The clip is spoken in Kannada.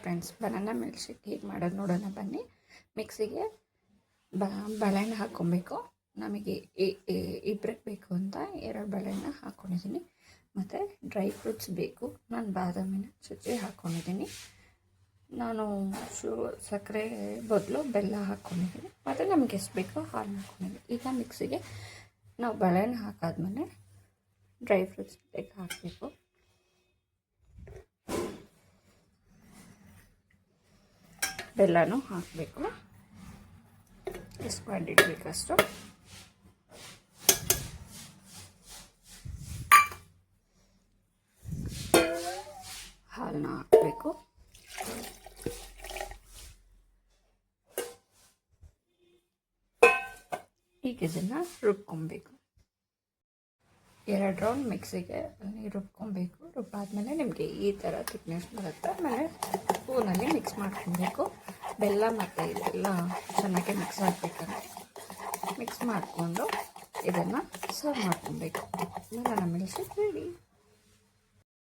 ಫ್ರೆಂಡ್ಸ್, ಬನಾನಾ ಮಿಲ್ಕ್ ಶೇಕ್ ಹೇಗೆ ಮಾಡೋದು ನೋಡೋಣ ಬನ್ನಿ. ಮಿಕ್ಸಿಗೆ ಬಾಳೆಹಣ್ಣು ಹಾಕ್ಕೊಬೇಕು. ನಮಗೆ ಇಬ್ಬರಿಗೆ ಬೇಕು ಅಂತ 2 ಬಾಳೆಹಣ್ಣು ಹಾಕ್ಕೊಂಡಿದ್ದೀನಿ. ಮತ್ತು ಡ್ರೈ ಫ್ರೂಟ್ಸ್ ಬೇಕು. ನಾನು ಬಾದಾಮಿನ ಚುಚ್ಚಿ ಹಾಕ್ಕೊಂಡಿದ್ದೀನಿ. ನಾನು ಸಕ್ಕರೆ ಬದಲು ಬೆಲ್ಲ ಹಾಕ್ಕೊಂಡಿದ್ದೀನಿ. ಮತ್ತು ನಮಗೆ ಎಷ್ಟು ಬೇಕೋ ಹಾಲು ಹಾಕ್ಕೊಂಡಿದ್ದೀನಿ. ಈಗ ಮಿಕ್ಸಿಗೆ ನಾವು ಬಾಳೆಹಣ್ಣು ಹಾಕಾದ್ಮೇಲೆ ಡ್ರೈ ಫ್ರೂಟ್ಸ್ ಹಾಕಬೇಕು. ಬೆಲ್ಲನೂ ಹಾಕಬೇಕು. ಎಷ್ಟು ಕ್ವಾಂಟಿಟಿ ಬೇಕಷ್ಟು. ಹಾಲನ್ನ ಹಾಕಬೇಕು. ಈಗ ಇದನ್ನು ರುಬ್ಕೊಬೇಕು. 2 ರೌಂಡ್ ಮಿಕ್ಸಿಗೆ ರುಬ್ಕೊಬೇಕು. ರುಬ್ಬಾದ್ಮೇಲೆ ನಿಮಗೆ ಈ ಥರ ಥಿಕ್ನೆಸ್ ಬರುತ್ತೆ. ಆಮೇಲೆ ಸ್ಪೂನಲ್ಲಿ ಮಿಕ್ಸ್ ಮಾಡ್ಕೊಬೇಕು. ಬೆಲ್ಲ ಮತ್ತು ಇದೆಲ್ಲ ಚೆನ್ನಾಗಿ ಮಿಕ್ಸ್ ಆಗಬೇಕಂದ್ರೆ ಮಿಕ್ಸ್ ಮಾಡಿಕೊಂಡು ಇದನ್ನು ಸರ್ವ್ ಮಾಡ್ಕೊಬೇಕು. Banana milkshake ready.